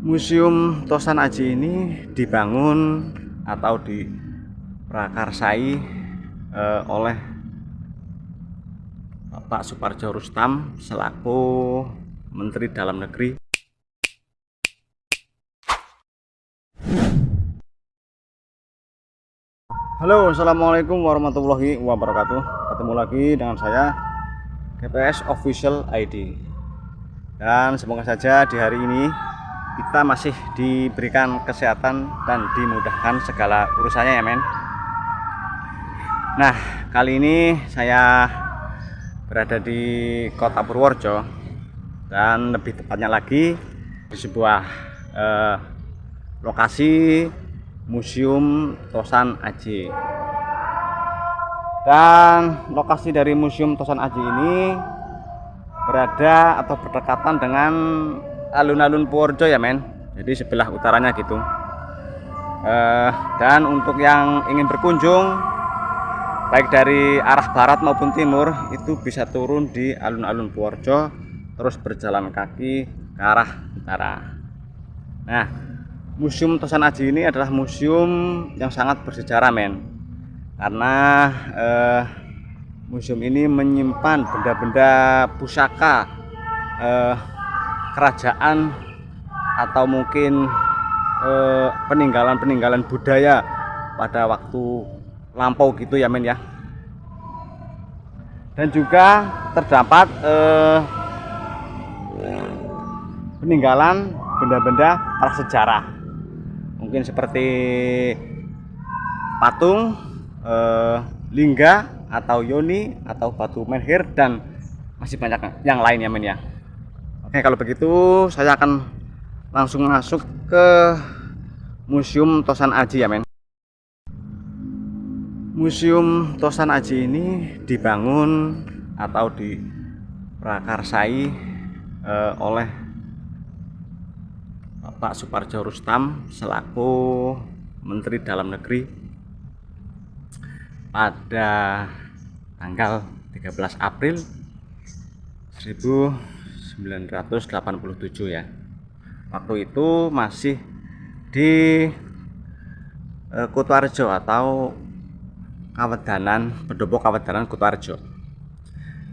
Museum Tosan Aji ini dibangun atau diprakarsai oleh Bapak Supardjo Rustam selaku Menteri Dalam Negeri. Halo, assalamualaikum warahmatullahi wabarakatuh. Ketemu lagi dengan saya, GPS Official ID. Dan semoga saja di hari ini kita masih diberikan kesehatan dan dimudahkan segala urusannya ya men. Nah, kali ini saya berada di Kota Purworejo, dan lebih tepatnya lagi di sebuah lokasi Museum Tosan Aji. Dan lokasi dari Museum Tosan Aji ini berada atau berdekatan dengan alun-alun Purworejo ya men, jadi sebelah utaranya gitu. Dan untuk yang ingin berkunjung baik dari arah barat maupun timur itu bisa turun di alun-alun Purworejo, terus berjalan kaki ke arah utara. Nah, Museum Tosan Aji ini adalah museum yang sangat bersejarah men, karena museum ini menyimpan benda-benda pusaka kerajaan atau mungkin peninggalan-peninggalan budaya pada waktu lampau gitu ya men ya. Dan juga terdapat peninggalan benda-benda prasejarah, mungkin seperti patung, lingga atau yoni atau batu menhir, dan masih banyak yang lain ya men ya. Oke, kalau begitu saya akan langsung masuk ke Museum Tosan Aji ya men. Museum Tosan Aji ini dibangun atau diprakarsai oleh Bapak Supardjo Rustam selaku Menteri Dalam Negeri pada tanggal 13 April 1987 ya. Waktu itu masih di Kutoarjo atau Kawedanan, Pendopo Kawedanan Kutoarjo.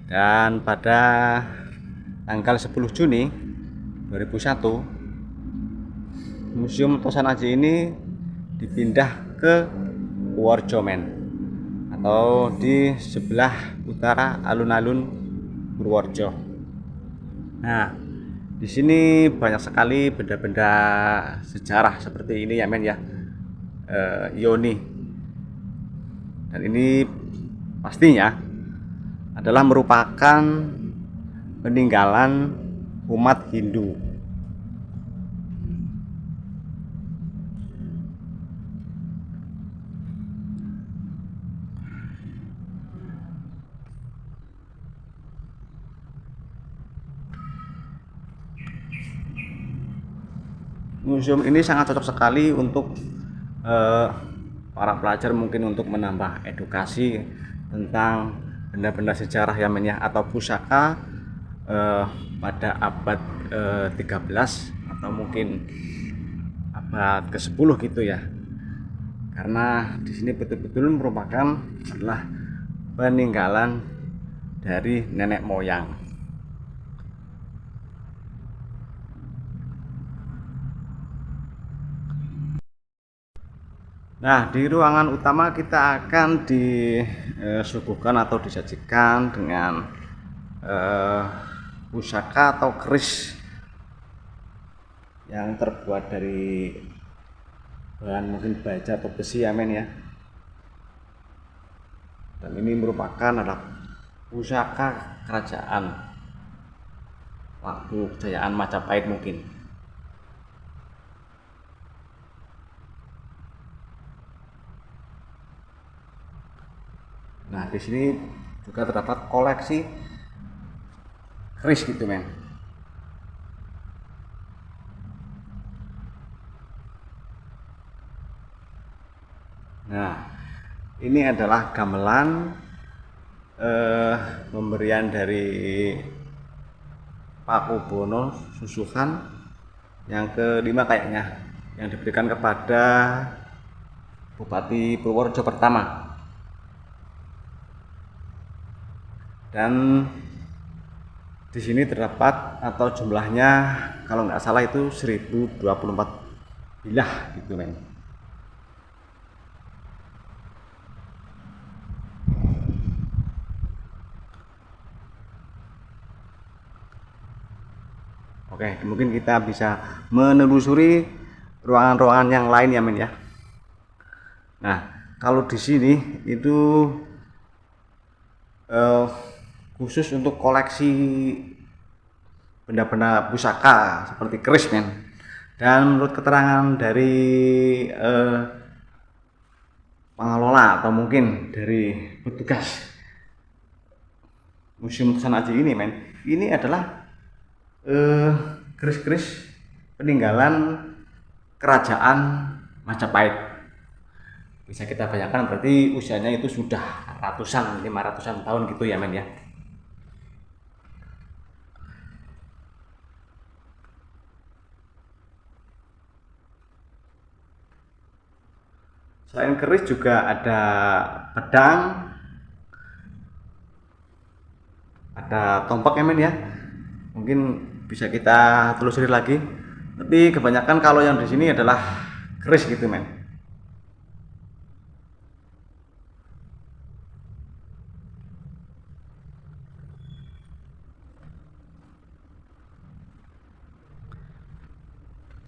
Dan pada tanggal 10 Juni 2001 Museum Tosan Aji ini dipindah ke Purworejo men, atau di sebelah utara alun-alun Purworejo. Nah, di sini banyak sekali benda-benda sejarah seperti ini ya men ya, yoni. Dan ini pastinya adalah merupakan peninggalan umat Hindu. Museum ini sangat cocok sekali untuk para pelajar, mungkin untuk menambah edukasi tentang benda-benda sejarah ya men ya, atau pusaka pada abad 13 atau mungkin abad ke-10 gitu ya. Karena di sini betul-betul merupakan adalah peninggalan dari nenek moyang. Nah, di ruangan utama kita akan disuguhkan atau disajikan dengan pusaka atau keris yang terbuat dari bahan mungkin baja atau besi ya men ya. Dan ini merupakan adalah pusaka kerajaan waktu kejayaan Majapahit mungkin. Nah, di sini juga terdapat koleksi keris gitu men. Nah, ini adalah gamelan pemberian dari Pakubono Susukan yang kelima kayaknya, yang diberikan kepada Bupati Purworejo pertama. Dan di sini terdapat atau jumlahnya kalau nggak salah itu 1024 bilah gitu men. Oke, mungkin kita bisa menelusuri ruangan-ruangan yang lain ya men ya. Nah, kalau di sini itu khusus untuk koleksi benda-benda pusaka seperti keris men. Dan menurut keterangan dari pengelola atau mungkin dari petugas Museum Tusan Aji ini men, ini adalah keris-keris peninggalan kerajaan Majapahit. Bisa kita bayangkan berarti usianya itu sudah ratusan, 500-an tahun gitu ya men ya. Selain keris juga ada pedang, ada tombak ya men ya. Mungkin bisa kita telusuri lagi. Tapi kebanyakan kalau yang di sini adalah keris gitu men.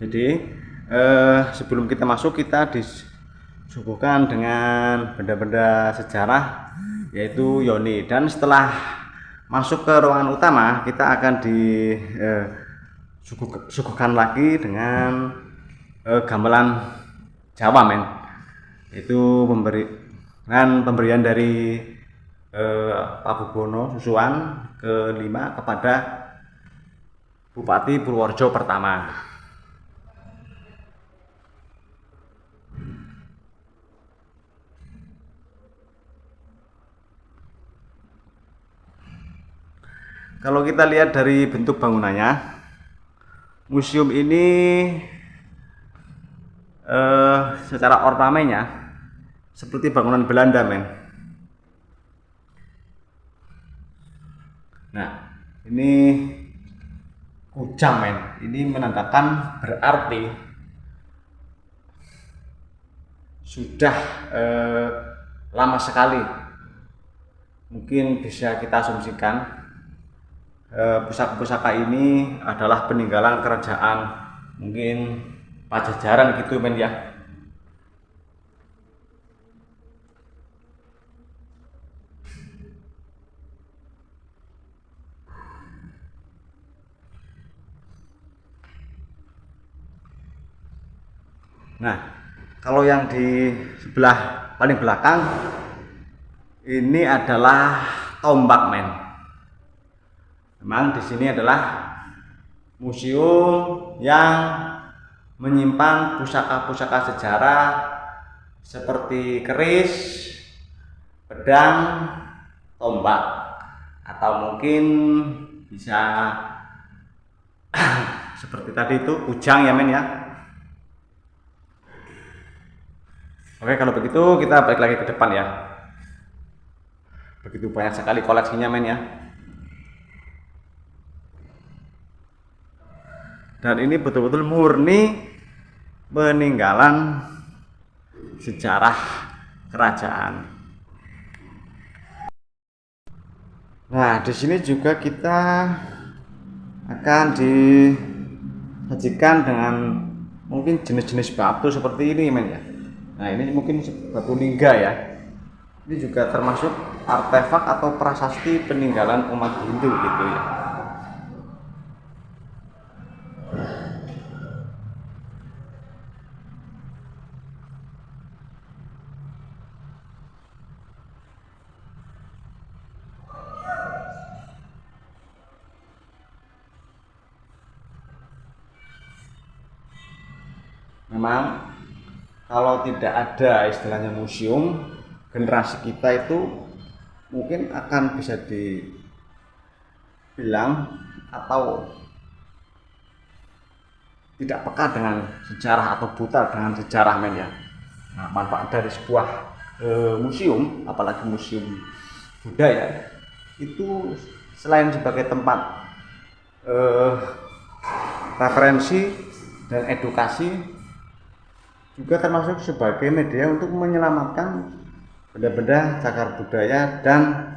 Jadi sebelum kita masuk kita disuguhkan dengan benda-benda sejarah yaitu yoni, dan setelah masuk ke ruangan utama kita akan disuguhkan lagi dengan gamelan Jawa men. Itu pemberian dari Pak Bubono Susuan kelima kepada Bupati Purworejo pertama. Kalau kita lihat dari bentuk bangunannya, museum ini secara ornamennya seperti bangunan Belanda men. Nah, ini kujang men. Ini menandakan berarti sudah lama sekali. Mungkin bisa kita asumsikan pusaka-pusaka ini adalah peninggalan kerajaan mungkin Pajajaran gitu men ya. Nah, kalau yang di sebelah paling belakang ini adalah tombak men. Memang di sini adalah museum yang menyimpan pusaka-pusaka sejarah seperti keris, pedang, tombak, atau mungkin bisa seperti tadi itu kujang ya men ya. Oke, kalau begitu kita balik lagi ke depan ya. Begitu banyak sekali koleksinya men ya. Dan ini betul-betul murni peninggalan sejarah kerajaan. Nah, di sini juga kita akan disajikan dengan mungkin jenis-jenis batu seperti ini men ya. Nah, ini mungkin batu lingga ya. Ini juga termasuk artefak atau prasasti peninggalan umat Hindu gitu ya. Memang kalau tidak ada istilahnya museum, generasi kita itu mungkin akan bisa dibilang atau tidak peka dengan sejarah atau buta dengan sejarah men ya. Nah, manfaat dari sebuah museum, apalagi museum budaya, itu selain sebagai tempat referensi dan edukasi, juga termasuk sebagai media untuk menyelamatkan benda-benda cagar budaya dan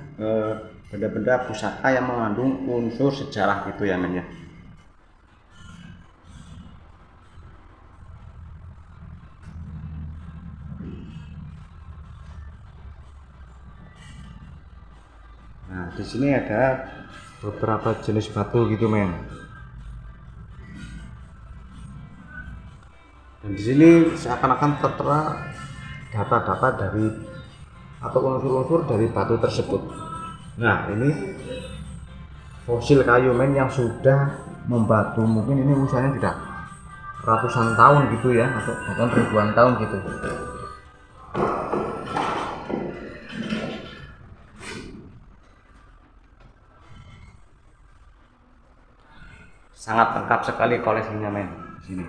benda-benda pusaka yang mengandung unsur sejarah gitu ya men ya. Nah, di sini ada beberapa jenis batu gitu men. Dan di sini seakan-akan tertera data-data dari atau unsur-unsur dari batu tersebut. Nah, ini fosil kayu men yang sudah membatu, mungkin ini usianya sudah ratusan tahun gitu ya, atau bahkan ribuan tahun gitu. Sangat lengkap sekali koleksinya men di sini.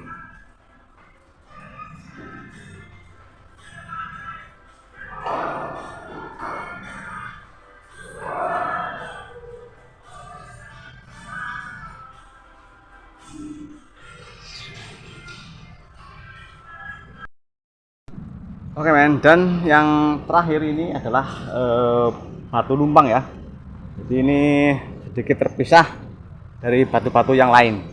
Oke men, dan yang terakhir ini adalah batu lumpang ya. Jadi ini sedikit terpisah dari batu-batu yang lain.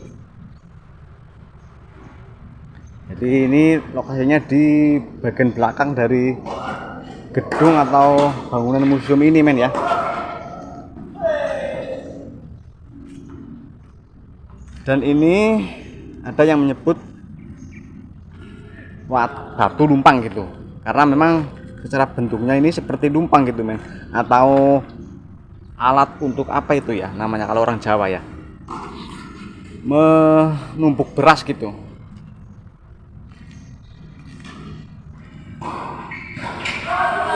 Jadi ini lokasinya di bagian belakang dari gedung atau bangunan museum ini men ya. Dan ini ada yang menyebut batu lumpang gitu, karena memang secara bentuknya ini seperti lumpang gitu men, atau alat untuk apa itu ya namanya kalau orang Jawa ya, menumbuk beras gitu.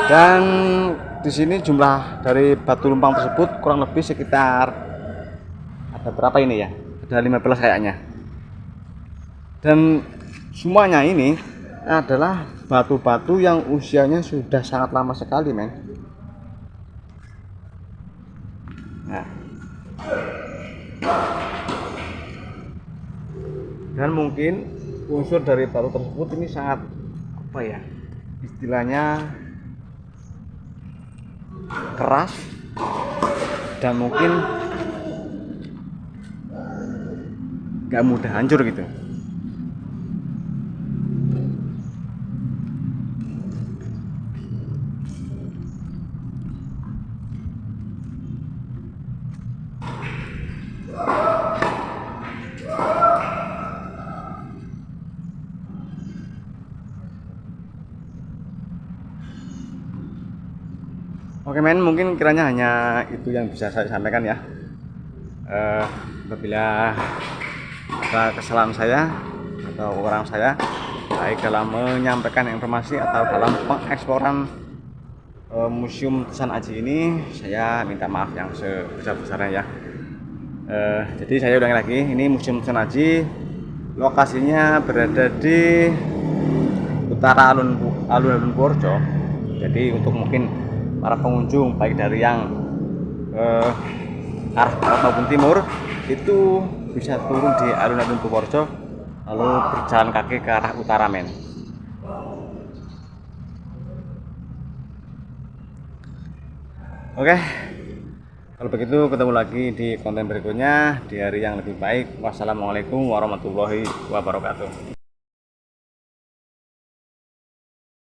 Dan di sini jumlah dari batu lumpang tersebut kurang lebih sekitar, ada berapa ini ya, ada 15 kayaknya. Dan semuanya ini adalah batu-batu yang usianya sudah sangat lama sekali men. Nah, dan mungkin unsur dari batu tersebut ini sangat apa ya istilahnya, keras dan mungkin gak mudah hancur gitu. Oke men, mungkin kiranya hanya itu yang bisa saya sampaikan ya. Apabila ada kesalahan saya atau orang saya, baik dalam menyampaikan informasi atau dalam pengeksploran Museum Tusan Aji ini, saya minta maaf yang sebesar-besarnya ya. Jadi saya ulangi lagi, ini Museum Tusan Aji lokasinya berada di utara alun-alun Purworejo. Jadi untuk mungkin para pengunjung baik dari yang arah barat maupun timur itu bisa turun di alun-alun Purworejo lalu berjalan kaki ke arah utara men. Oke, kalau begitu ketemu lagi di konten berikutnya di hari yang lebih baik. Wassalamualaikum warahmatullahi wabarakatuh.